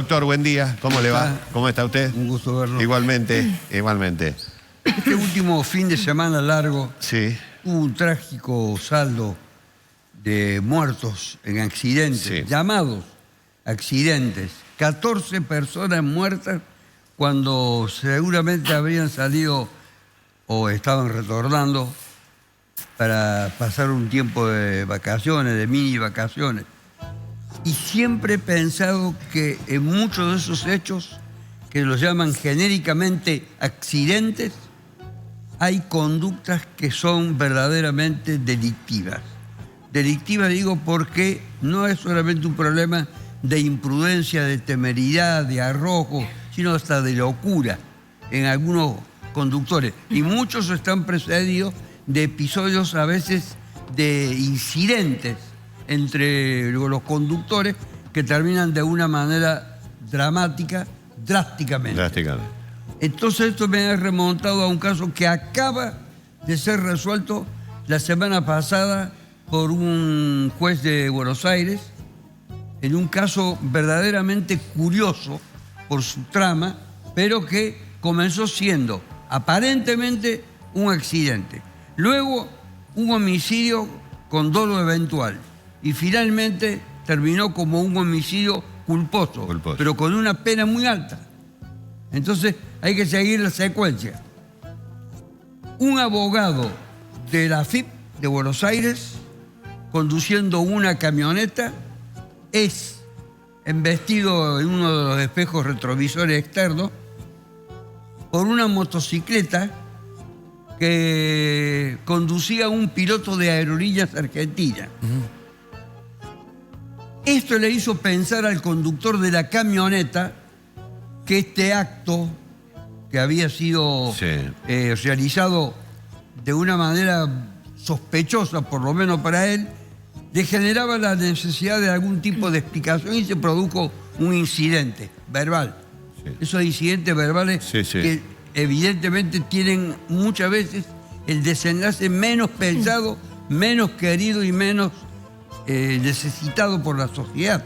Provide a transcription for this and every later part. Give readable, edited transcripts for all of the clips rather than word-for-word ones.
doctor, buen día. ¿Cómo le va? ¿Cómo está usted? Un gusto verlo. Igualmente, igualmente. Este último fin de semana largo Sí. hubo un trágico saldo de muertos en accidentes, Sí. llamados accidentes. 14 personas muertas cuando seguramente habrían salido o estaban retornando para pasar un tiempo de vacaciones, de mini vacaciones. Y siempre he pensado que en muchos de esos hechos, que los llaman genéricamente accidentes, hay conductas que son verdaderamente delictivas. Delictivas digo porque no es solamente un problema de imprudencia, de temeridad, de arrojo, sino hasta de locura en algunos conductores. Y muchos están precedidos de episodios a veces de incidentes entre los conductores que terminan de una manera dramática, drásticamente. Entonces esto me ha remontado a un caso que acaba de ser resuelto la semana pasada por un juez de Buenos Aires, en un caso verdaderamente curioso por su trama, pero que comenzó siendo aparentemente un accidente. Luego un homicidio con dolo eventual y finalmente terminó como un homicidio culposo. Pero con una pena muy alta. Entonces hay que seguir la secuencia. Un abogado de la AFIP de Buenos Aires, conduciendo una camioneta, es embestido en uno de los espejos retrovisores externos por una motocicleta que conducía un piloto de Aerolíneas Argentinas. Esto le hizo pensar al conductor de la camioneta que este acto, que había sido realizado de una manera sospechosa, por lo menos para él, le generaba la necesidad de algún tipo de explicación y se produjo un incidente verbal. Esos incidentes verbales que evidentemente tienen muchas veces el desenlace menos pensado, menos querido y menos necesitado por la sociedad.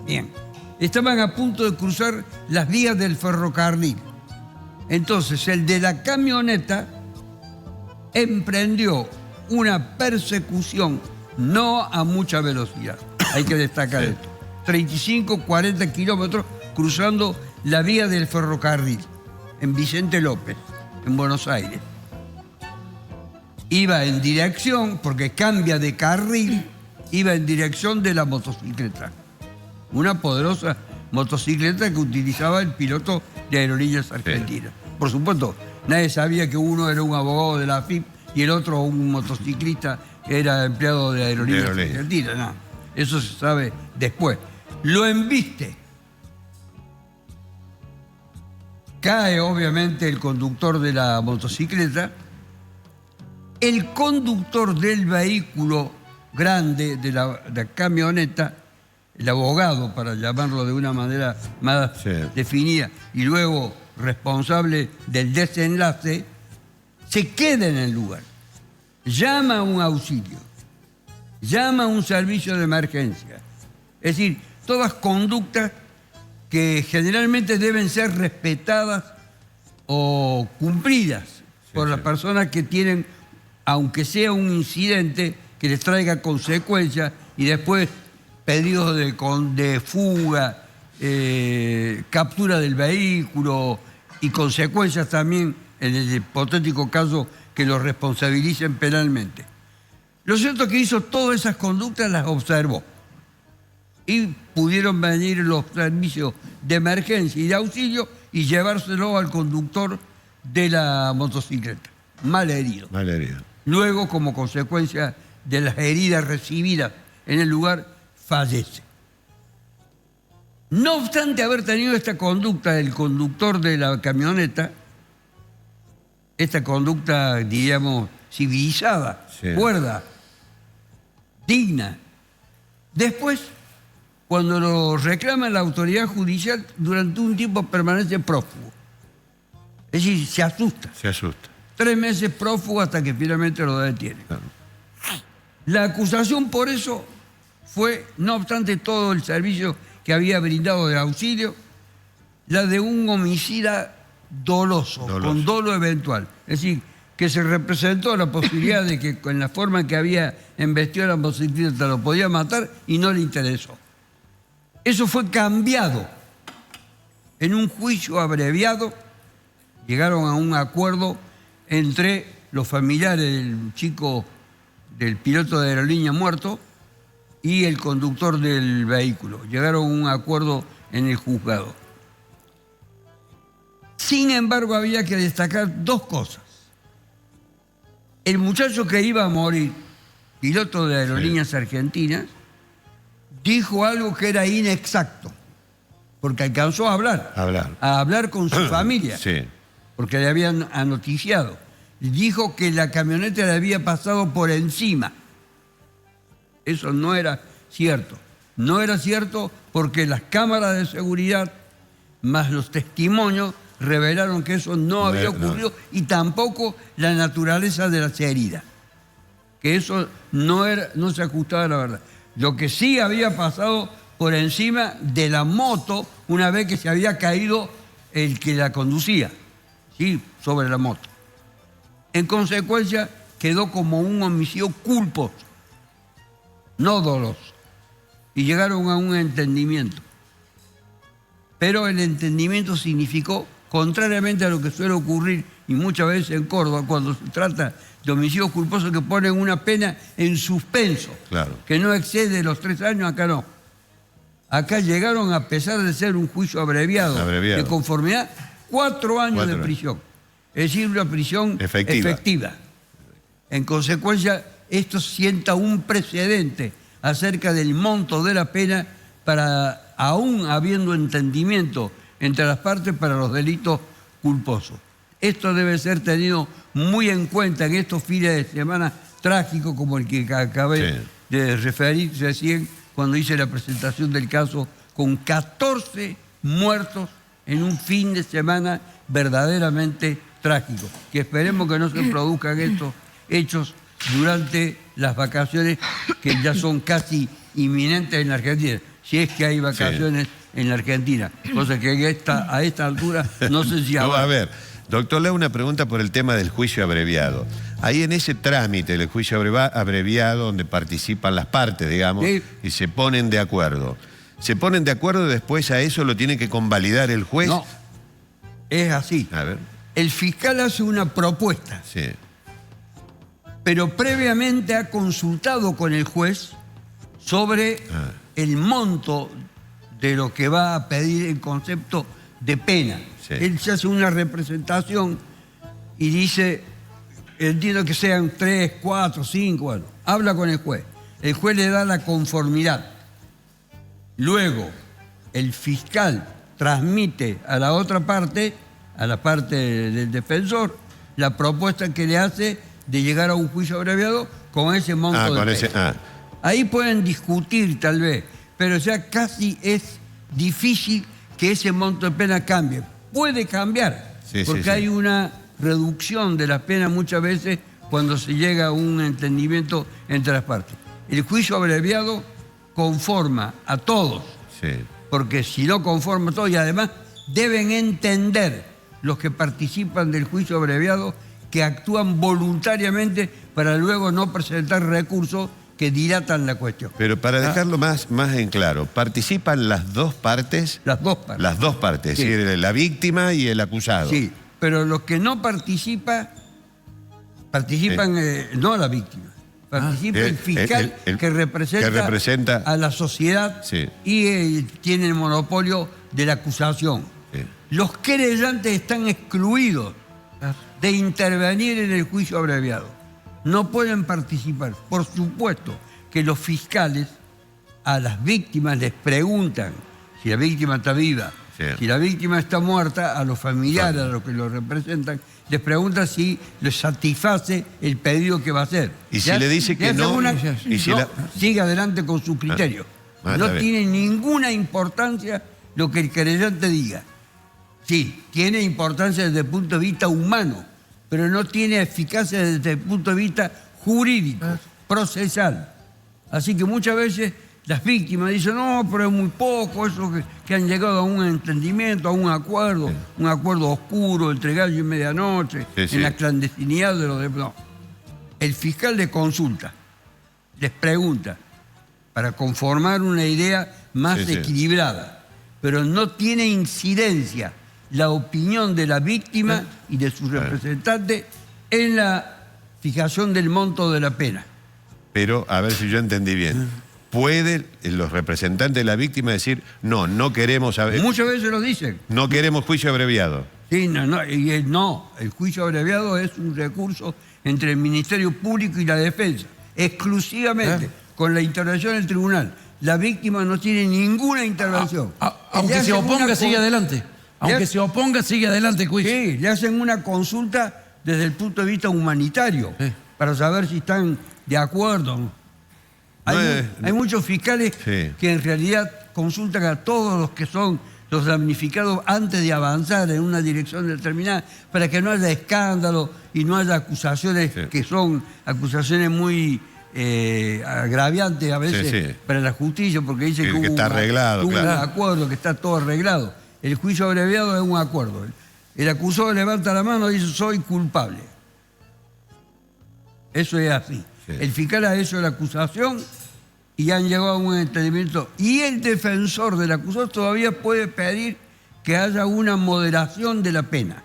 Bien, estaban a punto de cruzar las vías del ferrocarril. Entonces el de la camioneta emprendió una persecución no a mucha velocidad, hay que destacar esto, 35, 40 kilómetros cruzando la vía del ferrocarril en Vicente López, en Buenos Aires. Iba en dirección, porque cambia de carril, iba en dirección de la motocicleta. Una poderosa motocicleta que utilizaba el piloto de Aerolíneas Argentinas. Por supuesto, nadie sabía que uno era un abogado de la AFIP y el otro un motociclista que era empleado de Aerolíneas Argentinas. No, eso se sabe después. Lo embiste. Cae obviamente el conductor de la motocicleta. El conductor del vehículo grande, de la camioneta, el abogado, para llamarlo de una manera más definida, y luego responsable del desenlace, se queda en el lugar. Llama a un auxilio, llama a un servicio de emergencia. Es decir, todas conductas que generalmente deben ser respetadas o cumplidas por las personas que tienen, aunque sea un incidente que les traiga consecuencias y después pedidos de fuga, captura del vehículo y consecuencias también en el hipotético caso que los responsabilicen penalmente. Lo cierto es que hizo todas esas conductas, las observó. Y pudieron venir los servicios de emergencia y de auxilio y llevárselo al conductor de la motocicleta, mal herido. Luego, como consecuencia de las heridas recibidas en el lugar, fallece. No obstante haber tenido esta conducta del conductor de la camioneta, esta conducta, diríamos, civilizada, cuerda, digna, después, cuando lo reclama la autoridad judicial, durante un tiempo permanece prófugo. Es decir, se asusta. 3 meses prófugo hasta que finalmente lo detienen. La acusación por eso fue, no obstante todo el servicio que había brindado de auxilio, la de un homicida doloso, con dolo eventual. Es decir, que se representó la posibilidad de que con la forma en que había embestido a la motocicleta lo podía matar y no le interesó. Eso fue cambiado en un juicio abreviado. Llegaron a un acuerdo entre los familiares del chico, del piloto de aerolínea muerto, y el conductor del vehículo. Llegaron a un acuerdo en el juzgado. Sin embargo, había que destacar dos cosas. El muchacho que iba a morir, piloto de aerolíneas argentinas, dijo algo que era inexacto, porque alcanzó a hablar con su familia, porque le habían anoticiado. Dijo que la camioneta le había pasado por encima. Eso no era cierto. No era cierto porque las cámaras de seguridad, más los testimonios, revelaron que eso no había ocurrido y tampoco la naturaleza de las heridas. Que eso no se ajustaba a la verdad. Lo que sí había pasado por encima de la moto una vez que se había caído el que la conducía, ¿sí? Sobre la moto. En consecuencia, quedó como un homicidio culposo, no doloso. Y llegaron a un entendimiento. Pero el entendimiento significó, contrariamente a lo que suele ocurrir, y muchas veces en Córdoba, cuando se trata de homicidios culposos, que ponen una pena en suspenso, que no excede los 3 años, acá no. Acá llegaron, a pesar de ser un juicio abreviado. De conformidad, 4 años de prisión. Es decir, una prisión efectiva. En consecuencia, esto sienta un precedente acerca del monto de la pena para, aún habiendo entendimiento entre las partes, para los delitos culposos. Esto debe ser tenido muy en cuenta en estos fines de semana trágicos como el que acabé de referir recién, cuando hice la presentación del caso, con 14 muertos en un fin de semana verdaderamente trágico. Que esperemos que no se produzcan estos hechos durante las vacaciones que ya son casi inminentes en la Argentina, si es que hay vacaciones en la Argentina, cosa que a esta altura no sé si habrá. No, a ver, doctor, le hago una pregunta por el tema del juicio abreviado. Ahí en ese trámite del juicio abreviado, donde participan las partes, digamos, y se ponen de acuerdo. ¿Se ponen de acuerdo y después a eso lo tiene que convalidar el juez? No, es así. A ver. El fiscal hace una propuesta, pero previamente ha consultado con el juez sobre el monto de lo que va a pedir en concepto de pena. Él se hace una representación y dice, entiendo que sean 3, 4, 5, bueno, habla con el juez le da la conformidad. Luego, el fiscal transmite a la otra parte, a la parte del defensor, la propuesta que le hace de llegar a un juicio abreviado con ese monto de pena. Ahí pueden discutir tal vez, pero ya casi es difícil que ese monto de pena cambie. Puede cambiar, porque hay una reducción de las penas muchas veces cuando se llega a un entendimiento entre las partes. El juicio abreviado conforma a todos, porque si no conforma a todos, y además deben entender los que participan del juicio abreviado que actúan voluntariamente para luego no presentar recursos que dilatan la cuestión. Pero para dejarlo más en claro, ¿participan las dos partes? Las dos partes. Las dos partes, es decir, la víctima y el acusado. Sí, pero los que no participan no la víctima. Participa el fiscal que representa a la sociedad y tiene el monopolio de la acusación. Los querellantes están excluidos de intervenir en el juicio abreviado. No pueden participar. Por supuesto que los fiscales a las víctimas les preguntan si la víctima está viva, si la víctima está muerta, a los familiares, a los que lo representan, les preguntan si les satisface el pedido que va a hacer. Y si le dice que no, sigue adelante con su criterio. No tiene ninguna importancia lo que el querellante diga. Sí, tiene importancia desde el punto de vista humano, pero no tiene eficacia desde el punto de vista jurídico, procesal. Así que muchas veces Las víctimas dicen, no, pero es muy poco, eso que han llegado a un entendimiento, a un acuerdo oscuro entre gallo y medianoche, en la clandestinidad de los demás. No. El fiscal les consulta, les pregunta, para conformar una idea más equilibrada, pero no tiene incidencia la opinión de la víctima y de su representante en la fijación del monto de la pena. Pero, a ver si yo entendí bien. ¿Pueden los representantes de la víctima decir, no queremos... Muchas veces lo dicen. No queremos juicio abreviado? Sí, el juicio abreviado es un recurso entre el Ministerio Público y la defensa, exclusivamente, con la intervención del tribunal. La víctima no tiene ninguna intervención. Aunque se oponga, sigue adelante. Aunque se oponga, sigue adelante el juicio. Sí, le hacen una consulta desde el punto de vista humanitario, para saber si están de acuerdo. Hay muchos fiscales que en realidad consultan a todos los que son los damnificados antes de avanzar en una dirección determinada, para que no haya escándalo y no haya acusaciones que son acusaciones muy agraviantes a veces para la justicia, porque dicen que está arreglado, hubo un acuerdo, que está todo arreglado. El juicio abreviado es un acuerdo. El acusado levanta la mano y dice, soy culpable. Eso es así. El fiscal ha hecho la acusación y han llegado a un entendimiento. Y el defensor del acusado todavía puede pedir que haya una moderación de la pena.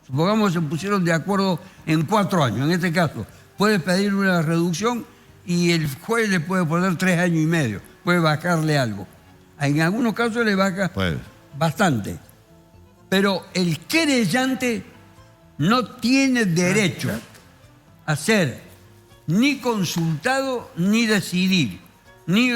Supongamos que se pusieron de acuerdo en 4 años. En este caso, puede pedir una reducción y el juez le puede poner 3 años y medio. Puede bajarle algo. En algunos casos le baja bastante. Pero el querellante no tiene derecho a ser ni consultado ni decidir, ni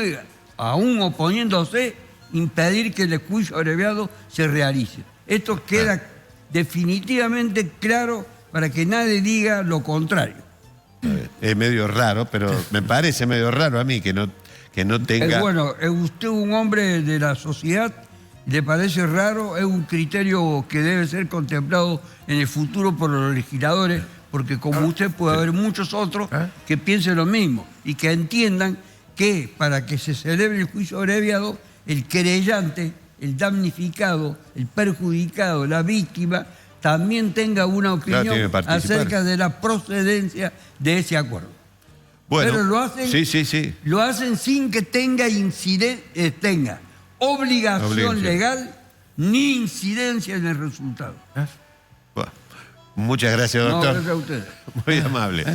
aún oponiéndose, impedir que el juicio abreviado se realice. Esto queda definitivamente claro para que nadie diga lo contrario. Es medio raro, pero me parece medio raro a mí que no tenga... Bueno, es usted un hombre de la sociedad, le parece raro, es un criterio que debe ser contemplado en el futuro por los legisladores, porque como usted puede haber muchos otros que piensen lo mismo y que entiendan que para que se celebre el juicio abreviado, el querellante, el damnificado, el perjudicado, la víctima, también tenga una opinión acerca de la procedencia de ese acuerdo. Bueno, pero lo hacen sin que tenga obligación legal ni incidencia en el resultado. Muchas gracias, doctor. No, gracias a ustedes. Muy amable.